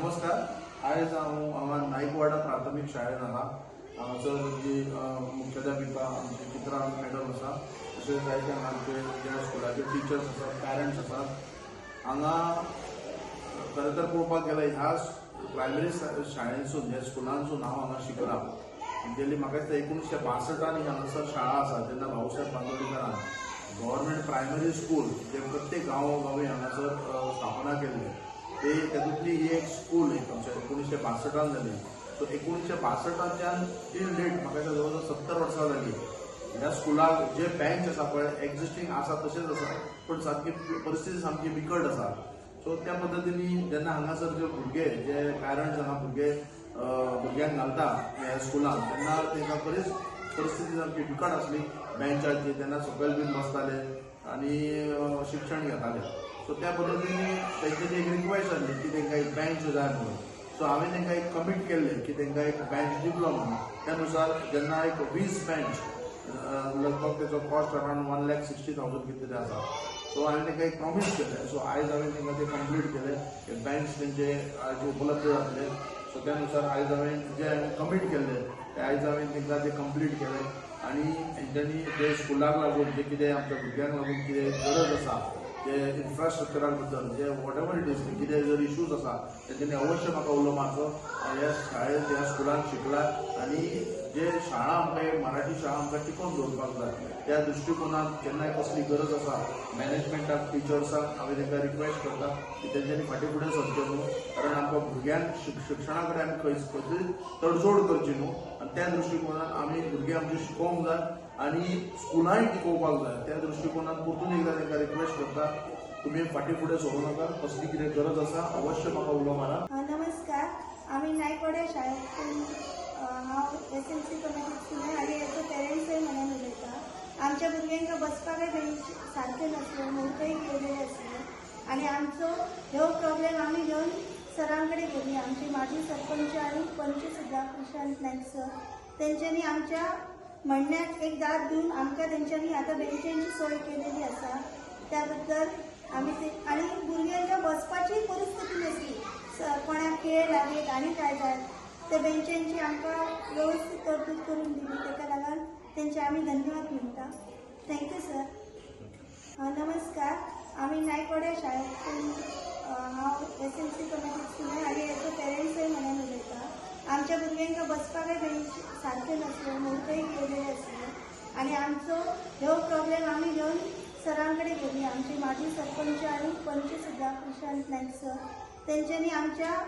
नमस्कार. आयज हांव नाईकवाडा प्राथमिक शाळेंत आहा. हांगासर जी मुख्याध्यापिका आमची चित्रा मॅडम आसा, तशेंच जायते आमचे ज्या स्कुलाचे टिचर्स आसा, पॅरंट्स आसात. हांगा खरें तर पळोवपाक गेल्यार ह्या प्रायमरी शाळेंतसून ह्या स्कुलांतसून हांव हांगा शिकला. गेली म्हाका दिसता 1962 ही हांगासर शाळा आसा, जेन्ना भाऊसाहेब बांदोडकरान गव्हर्मेंट प्रायमरी स्कूल जे प्रत्येक गांवोगावी हांगासर स्थापना केल्ली. तातूंतली ही एक स्कूल आमच्या 1962 जाली. सो 1962च्यान टील डेट म्हाका दिसता जवळ 70 वर्सां जाली. ह्या स्कुलाक जे बेंच आसा पळय एक्झिस्टींग आसा तशेंच आसा, पूण सारकी परिस्थिती सामकी बिकट आसा. सो त्या पद्दतीन जेन्ना हांगासर जे भुरगे जे पॅरंट्स हांगा भुरग्यांक घालता ह्या स्कुलान, तेन्ना तांकां बरीच परिस्थिती सामकी बिकट आसली. बेंचाची तेन्ना सकयल बीन बसताले आनी शिक्षण घेताले. सो त्या पद्दतीन तेंची एक रिक्वेस्ट आसली की तांकां एक बेंच जाय म्हणून. सो हांवें तांकां एक कमीट केल्लें की तांकां एक बेंच दितलो म्हणून. त्या नुसार जेन्ना एक 20 बेंच लगभग तेचो कॉस्ट अरावंड 1,60,000 कितें तरी आसा. सो हांवें तांकां एक प्रॉमीस केलें. सो आयज हांवें तांकां तें कंप्लीट केलें. बेंच तेंचे आयज उपलब्ध जातले. सो त्या नुसार आयज हांवें जे कमीट केल्लें ते आयज हांवें तांकां तें कंप्लीट केलें. आनी हेंच्यांनी जे स्कुलाक लागून जे कितें आमच्या भुरग्यांक लागून कितें गरज आसा, जे इन्फ्रास्ट्रक्चरा बद्दल जे वॉटेवर इट इज कितें जर इश्यूज आसा तेंच्यांनी अवश्य म्हाका उलो मारचो. ह्या शाळेंत ह्या स्कुलांत शिकला आनी जे शाळा आमकां मराठी शाळा आमकां टिकोवन दवरपाक जाय, त्या दृश्टिकोनान केन्नाय कसली गरज आसा मॅनेजमेंटाक टिचर्सांक हांवें तांकां रिक्वेस्ट करता की तेंच्यांनी फाटीं फुडें सरचें न्हू. कारण आमकां भुरग्यांक शिक्षणा कडेन आमी खंयच तडजोड करची न्हू. आनी त्या दृश्टिकोनान आमी भुरगीं आमची शिकोवंक जाय आनी स्कुलांय टिकोवपाक जाय. त्या दृश्टिकोनान परतून एकदां तांकां रिक्वेस्ट करता, तुमी फाटीं फुडें सरूं नाका. कसली कितें गरज आसा अवश्य म्हाका उलो मारा. नमस्कार. आम्ही नायकवाडा शाळेतून हांव SMC कमिटीतून आनी एज अ पेरंट्सय म्हणून उलयता. आमच्या भुरग्यांक बसपाकय बेंच सारके नासले, मोठेय गेलेले आसले आनी आमचो ह्यो प्रॉब्लेम आमी घेवन सरां कडेन गेली. आमची माजी सरपंच आनी पंच सुद्दां प्रशांत नायक सर, तेंच्यांनी आमच्या म्हणण्याक एक दाद दिवन आमकां तेंच्यांनी आतां बेंचेंची सोय केलेली आसा. त्या बद्दल आमी ते आनी भुरग्यांच्या बसपाची परिस्थिती नासली. कोणाक खेळ लागीत आनी काय जाय ते बेंचेंची आमकां व्यवस्थीत तरतूद करून दिली. ताका लागून तेंचे आमी धन्यवाद म्हणटा. Thank you sir. नमस्कार. आमी नायकवाडा शाळेतून हांव SMC कमिटीतून आनी एज अ पेरंट्सय म्हणून उलयता. आमच्या भुरग्यांक बसपाकय बेंच सारके नासले, मोठेय गेलेले आसले आनी आमचो ह्यो प्रॉब्लेम आमी घेवन सरां कडेन गेली. आमची माजी सरपंच आनी पंच सुद्दां प्रशांत नायक सर, तेंच्यांनी आमच्या